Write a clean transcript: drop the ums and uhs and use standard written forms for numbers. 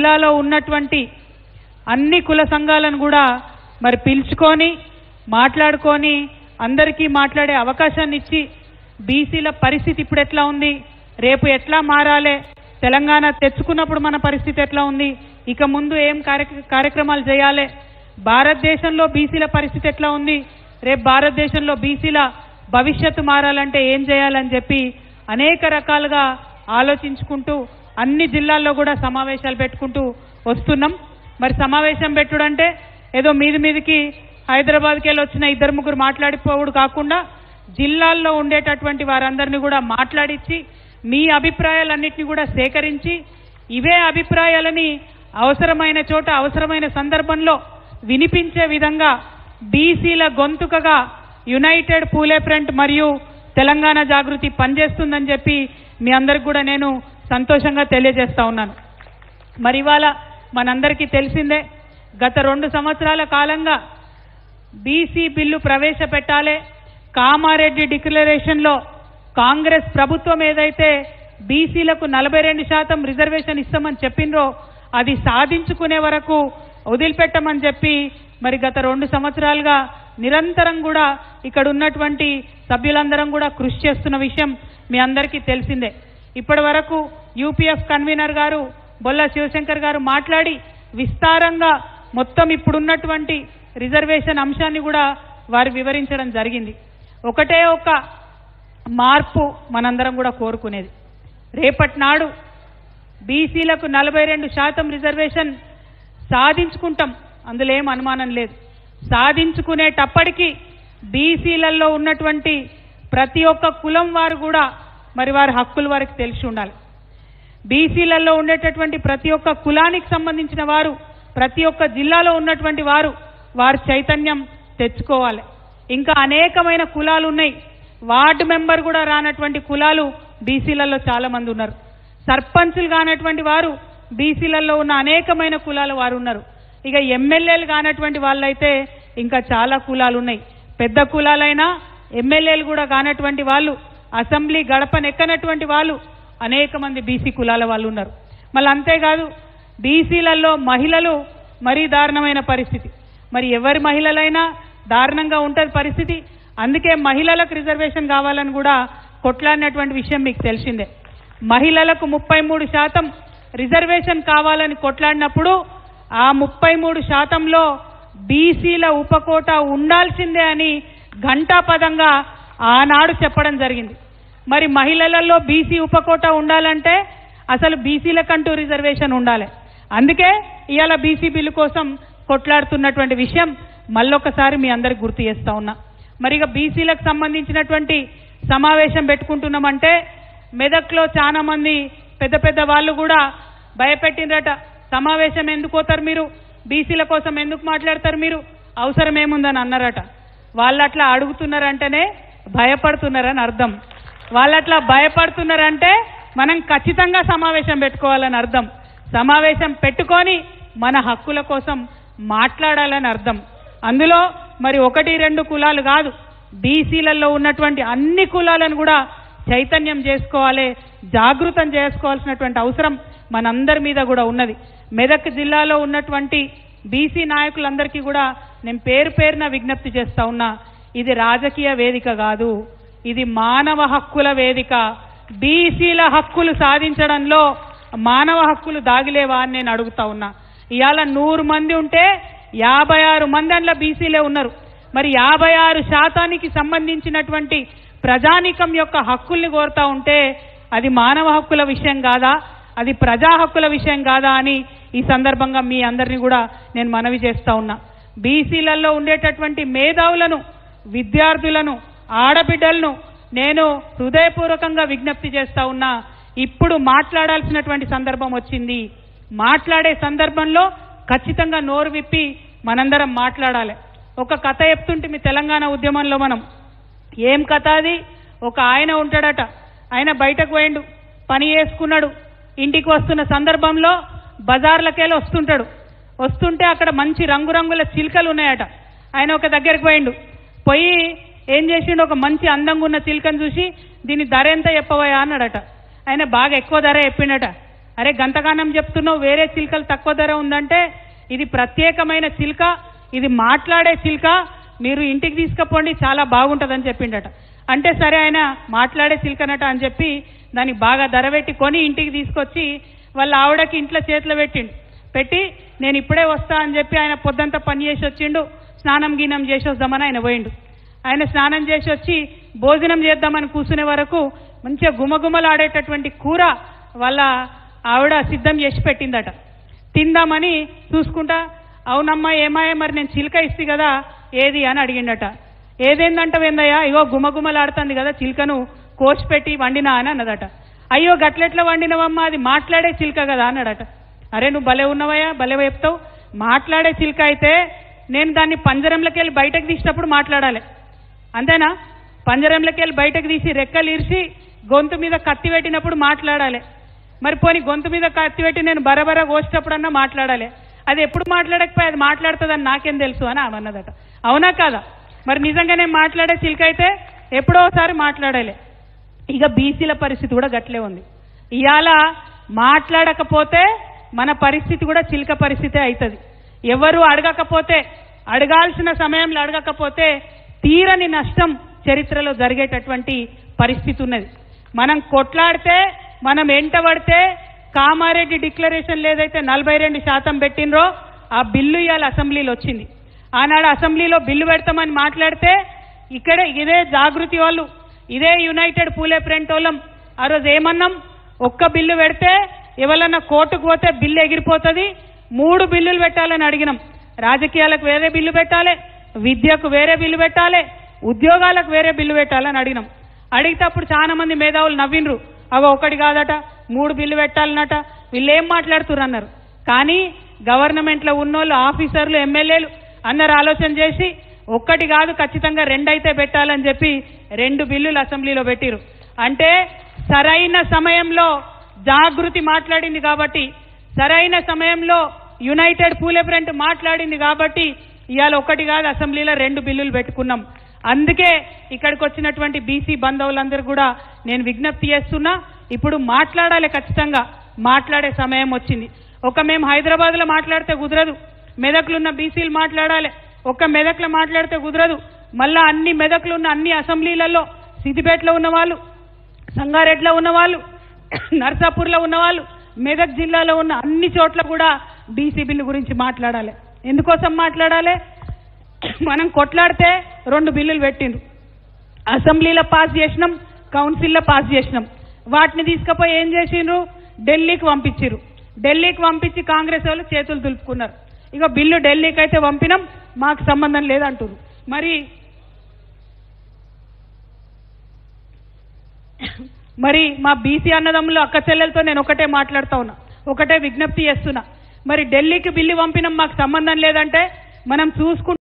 జిల్లాలో ఉన్నటువంటి అన్ని కుల సంఘాలను కూడా మరి పిలుచుకొని మాట్లాడుకొని అందరికీ మాట్లాడే అవకాశాన్ని ఇచ్చి బీసీల పరిస్థితి ఇప్పుడు ఎట్లా ఉంది, రేపు ఎట్లా మారాలి, తెలంగాణ తెచ్చుకున్నప్పుడు మన పరిస్థితి ఎట్లా ఉంది, ఇక ముందు ఏం కార్యక్రమాలు చేయాలి, భారతదేశంలో బీసీల పరిస్థితి ఎట్లా ఉంది, రేపు భారతదేశంలో బీసీల భవిష్యత్తు మారాలంటే ఏం చేయాలని చెప్పి అనేక రకాలుగా ఆలోచించుకుంటూ అన్ని జిల్లాల్లో కూడా సమావేశాలు పెట్టుకుంటూ వస్తున్నాం. మరి సమావేశం పెట్టుడంటే ఏదో మీదికి హైదరాబాద్కి వెళ్ళి వచ్చిన 2-3 మాట్లాడిపోవుడు కాకుండా జిల్లాల్లో ఉండేటటువంటి వారందరినీ కూడా మాట్లాడించి మీ అభిప్రాయాలన్నింటినీ కూడా సేకరించి ఇవే అభిప్రాయాలని అవసరమైన చోట అవసరమైన సందర్భంలో వినిపించే విధంగా బీసీల గొంతుకగా యునైటెడ్ పూలే ఫ్రంట్ మరియు తెలంగాణ జాగృతి పనిచేస్తుందని చెప్పి మీ అందరికి కూడా నేను సంతోషంగా తెలియజేస్తా ఉన్నాను. మరి ఇవాళ మనందరికీ తెలిసిందే, గత 2 సంవత్సరాల కాలంగా బీసీ బిల్లు ప్రవేశపెట్టాలి, కామారెడ్డి డిక్లరేషన్లో కాంగ్రెస్ ప్రభుత్వం ఏదైతే బీసీలకు 42% రిజర్వేషన్ ఇస్తామని చెప్పిండ్రో అది సాధించుకునే వరకు వదిలిపెట్టమని చెప్పి మరి గత 2 సంవత్సరాలుగా నిరంతరం కూడా ఇక్కడ ఉన్నటువంటి సభ్యులందరం కూడా కృషి చేస్తున్న విషయం మీ అందరికీ తెలిసిందే. ఇప్పటి వరకు యూపీఎఫ్ కన్వీనర్ గారు బొల్ల శివశంకర్ గారు మాట్లాడి విస్తారంగా మొత్తం ఇప్పుడున్నటువంటి రిజర్వేషన్ అంశాన్ని కూడా వారు వివరించడం జరిగింది. ఒకటే ఒక మార్పు మనందరం కూడా కోరుకునేది, రేపటి నాడు బీసీలకు 42% రిజర్వేషన్ సాధించుకుంటాం, అందులో ఏం అనుమానం లేదు. సాధించుకునేటప్పటికీ బీసీలలో ఉన్నటువంటి ప్రతి ఒక్క కులం వారు కూడా మరి వారి హక్కులు వారికి తెలిసి ఉండాలి. బీసీలలో ఉండేటటువంటి ప్రతి ఒక్క కులానికి సంబంధించిన వారు, ప్రతి ఒక్క జిల్లాలో ఉన్నటువంటి వారు చైతన్యం తెచ్చుకోవాలి. ఇంకా అనేకమైన కులాలు ఉన్నాయి, వార్డు మెంబర్ కూడా రానటువంటి కులాలు బీసీలలో చాలా మంది ఉన్నారు. సర్పంచులు కానటువంటి వారు బీసీలలో ఉన్న అనేకమైన కులాల వారు ఉన్నారు. ఇక ఎమ్మెల్యేలు కానటువంటి వాళ్ళైతే ఇంకా చాలా కులాలు ఉన్నాయి. పెద్ద కులాలైనా ఎమ్మెల్యేలు కూడా కానటువంటి వాళ్ళు, అసెంబ్లీ గడపనెక్కనటువంటి వాళ్ళు అనేక మంది బీసీ కులాల వాళ్ళు ఉన్నారు. మళ్ళీ అంతేకాదు బీసీలలో మహిళలు మరీ దారుణమైన పరిస్థితి. మరి ఎవరి మహిళలైనా దారుణంగా ఉంటుంది పరిస్థితి. అందుకే మహిళలకు రిజర్వేషన్ కావాలని కూడా కొట్లాడినటువంటి విషయం మీకు తెలిసిందే. మహిళలకు 33% రిజర్వేషన్ కావాలని కొట్లాడినప్పుడు ఆ 33%లో బీసీల ఉపకోట ఉండాల్సిందే అని ఘంటాపదంగా ఆనాడు చెప్పడం జరిగింది. మరి మహిళలలో బీసీ ఉపకోట ఉండాలంటే అసలు బీసీలకంటూ రిజర్వేషన్ ఉండాలి. అందుకే ఇవాళ బీసీ బిల్లు కోసం కొట్లాడుతున్నటువంటి విషయం మళ్ళొకసారి మీ అందరికి గుర్తు చేస్తా ఉన్నా. మరి ఇక బీసీలకు సంబంధించినటువంటి సమావేశం పెట్టుకుంటున్నామంటే మెదక్లో చాలా మంది పెద్ద పెద్ద వాళ్ళు కూడా భయపెట్టిండ్రట. సమావేశం ఎందుకు పోతారు మీరు, బీసీల కోసం ఎందుకు మాట్లాడతారు మీరు, అవసరం ఏముందని అన్నారట. వాళ్ళట్లా అడుగుతున్నారంటేనే భయపడుతున్నారని అర్థం. వాళ్ళట్లా భయపడుతున్నారంటే మనం ఖచ్చితంగా సమావేశం పెట్టుకోవాలని అర్థం. సమావేశం పెట్టుకొని మన హక్కుల కోసం మాట్లాడాలని అర్థం. అందులో మరి 1-2 కులాలు కాదు, బీసీలలో ఉన్నటువంటి అన్ని కులాలను కూడా చైతన్యం చేసుకోవాలి, జాగృతం చేసుకోవాల్సినటువంటి అవసరం మనందరి మీద కూడా ఉన్నది. మెదక్ జిల్లాలో ఉన్నటువంటి బీసీ నాయకులందరికీ కూడా నేను పేరు పేరున విజ్ఞప్తి చేస్తా ఉన్నా, ఇది రాజకీయ వేదిక కాదు, ఇది మానవ హక్కుల వేదిక. బీసీల హక్కులు సాధించడంలో మానవ హక్కులు దాగిలేవా అని నేను అడుగుతా ఉన్నా. ఇవాళ 100 మంది ఉంటే 56 మంది అందులో బీసీలే ఉన్నారు. మరి 56% సంబంధించినటువంటి ప్రజానీకం యొక్క హక్కుల్ని కోరుతా ఉంటే అది మానవ హక్కుల విషయం కాదా, అది ప్రజా హక్కుల విషయం కాదా అని ఈ సందర్భంగా మీ అందరినీ కూడా నేను మనవి చేస్తా ఉన్నా. బీసీలలో ఉండేటటువంటి మేధావులను, విద్యార్థులను, ఆడబిడ్డలను నేను హృదయపూర్వకంగా విజ్ఞప్తి చేస్తా ఉన్నా. ఇప్పుడు మాట్లాడాల్సినటువంటి సందర్భం వచ్చింది. మాట్లాడే సందర్భంలో ఖచ్చితంగా నోరు విప్పి మనందరం మాట్లాడాలి. ఒక కథ చెప్తుంటే మీ తెలంగాణ ఉద్యమంలో మనం, ఏం కథ అది, ఒక ఆయన ఉంటాడట, ఆయన బయటకు పోయిండు, పని చేసుకున్నాడు, ఇంటికి వస్తున్న సందర్భంలో బజార్లకెళ్ళి వస్తుంటే అక్కడ మంచి రంగురంగుల చిలుకలు ఉన్నాయట. ఆయన ఒక దగ్గరికి పోయి ఏం చేసిండు, ఒక మంచి అందంగా ఉన్న చిలుకను చూసి దీని ధర ఎంత చెప్పవయా అన్నాడట. ఆయన బాగా ఎక్కువ ధర చెప్పిండట. అరే గంతగానం చెప్తున్నావు వేరే చిలుకలు తక్కువ ధర ఉందంటే ఇది ప్రత్యేకమైన చిలుక, ఇది మాట్లాడే చిలుక, మీరు ఇంటికి తీసుకుపోండి చాలా బాగుంటుందని చెప్పిండట. అంటే సరే ఆయన మాట్లాడే చిలుకనట అని చెప్పి దానికి బాగా ధర పెట్టి కొని ఇంటికి తీసుకొచ్చి వాళ్ళ ఆవిడకి ఇంట్లో చేతిలో పెట్టి నేను ఇప్పుడే వస్తా అని చెప్పి ఆయన పొద్దంతా పని చేసి వచ్చిండు. స్నానం గీనం చేసి వద్దామని ఆయన పోయిండు. ఆయన స్నానం చేసి వచ్చి భోజనం చేద్దామని కూర్చునే వరకు మంచిగా గుమగుమలాడేటటువంటి కూర వాళ్ళ ఆవిడ సిద్ధం చేసి పెట్టిందట. తిందామని చూసుకుంటా అవునమ్మా ఏమాయా మరి నేను చిలుక ఇస్తే కదా ఏది అని అడిగిండట. ఏదేందంటవేందయ్యా, ఇగో గుమగుమలాడుతుంది కదా చిలుకను కోసి పెట్టి వండినా అని అన్నదట. అయ్యో గట్లెట్లా వండినవమ్మా, అది మాట్లాడే చిలుక కదా అన్నాడట. అరే నువ్వు భలే ఉన్నవయ్యా, భలే చెప్తావు. మాట్లాడే చిలుక అయితే నేను దాన్ని పంజరంలోకి వెళ్ళి బయటకు తీసినప్పుడు మాట్లాడాలి, అంతేనా? పంజరంలోకి వెళ్ళి బయటకు తీసి రెక్కలు ఇరిసి గొంతు మీద కత్తి పెట్టినప్పుడు మాట్లాడాలి. మరి పోనీ గొంతు మీద కత్తి పెట్టి నేను బరబర కోసేటప్పుడన్నా మాట్లాడాలి. అది ఎప్పుడు మాట్లాడకపోయి అది మాట్లాడుతుందని నాకేం తెలుసు అని అవన్నదట. అవునా కాదా? మరి నిజంగానే మాట్లాడే చిలుక అయితే ఎప్పుడో ఒకసారి మాట్లాడాలి. ఇక బీసీల పరిస్థితి కూడా గట్లే ఉంది. ఇవాళ మాట్లాడకపోతే మన పరిస్థితి కూడా చిలుక పరిస్థితే అవుతుంది. ఎవరు అడగకపోతే, అడగాల్సిన సమయంలో అడగకపోతే తీరని నష్టం చరిత్రలో జరిగేటటువంటి పరిస్థితి ఉన్నది. మనం కొట్లాడితే, మనం ఎంటబడితే కామారెడ్డి డిక్లరేషన్ ఏదైతే 42% పెట్టినరో ఆ బిల్లు ఇవాళ అసెంబ్లీలో వచ్చింది. ఆనాడు అసెంబ్లీలో బిల్లు పెడతామని మాట్లాడితే ఇక్కడ ఇదే జాగృతి వాళ్ళు, ఇదే యునైటెడ్ పూలే ప్రింట్ వాళ్ళం ఆ రోజు ఏమన్నాం, ఒక్క బిల్లు పెడితే ఎవరన్నా కోర్టుకు పోతే బిల్లు ఎగిరిపోతుంది, 3 బిల్లులు పెట్టాలని అడిగినాం. రాజకీయాలకు వేరే బిల్లు పెట్టాలి, విద్యకు వేరే బిల్లు పెట్టాలి, ఉద్యోగాలకు వేరే బిల్లు పెట్టాలని అడిగినాం. అడిగితే అప్పుడు చాలా మంది మేధావులు నవ్విండ్రు. అవి ఒకటి కాదట 3 బిల్లు పెట్టాలన్నట, వీళ్ళు ఏం మాట్లాడుతున్నారు అన్నారు. కానీ గవర్నమెంట్లో ఉన్నోళ్ళు, ఆఫీసర్లు, ఎమ్మెల్యేలు అందరు ఆలోచన చేసి ఒక్కటి కాదు ఖచ్చితంగా 2 అయితే పెట్టాలని చెప్పి 2 బిల్లులు అసెంబ్లీలో పెట్టిరు. అంటే సరైన సమయంలో జాగృతి మాట్లాడింది కాబట్టి, సరైన సమయంలో యునైటెడ్ పూలే ఫ్రంట్ మాట్లాడింది కాబట్టి ఇవాళ ఒకటి కాదు అసెంబ్లీలో 2 బిల్లులు పెట్టుకున్నాం. అందుకే ఇక్కడికి వచ్చినటువంటి బీసీ బంధువులందరూ కూడా నేను విజ్ఞప్తి చేస్తున్నా, ఇప్పుడు మాట్లాడాలి, ఖచ్చితంగా మాట్లాడే సమయం వచ్చింది. మేము హైదరాబాద్లో మాట్లాడితే కుదరదు, మెదక్లో ఉన్న బీసీలు మాట్లాడాలి. మెదక్లో మాట్లాడితే కుదరదు, మళ్ళా అన్ని మెదక్లో ఉన్న అన్ని అసెంబ్లీలలో, సిద్దిపేటలో ఉన్నవాళ్ళు, సంగారెడ్డిలో ఉన్నవాళ్ళు, నర్సాపూర్లో ఉన్నవాళ్ళు, మెదక్ జిల్లాలో ఉన్న అన్ని చోట్ల కూడా బీసీ బిల్లు గురించి మాట్లాడాలి. ఎందుకోసం మాట్లాడాలి? మనం కొట్లాడితే 2 బిల్లులు పెట్టిండ్రు, అసెంబ్లీలో పాస్ చేసినాం, కౌన్సిల్లో పాస్ చేసినాం. వాటిని తీసుకుపోయి ఏం చేసిండ్రు? ఢిల్లీకి పంపించారు. ఢిల్లీకి పంపించి కాంగ్రెస్ వాళ్ళు చేతులు దులుపుకున్నారు. ఇక బిల్లు ఢిల్లీకి అయితే పంపినాం, మాకు సంబంధం లేదంటారు. మరి మా బీసీ అన్నదమ్ములు అక్క చెల్లెలతో నేను ఒకటే మాట్లాడుతా ఉన్నా, ఒకటే విజ్ఞప్తి చేస్తున్నా. మరి ఢిల్లీకి బిల్లు పంపినాం, మాకు సంబంధం లేదంటే మనం చూసుకుంటాం.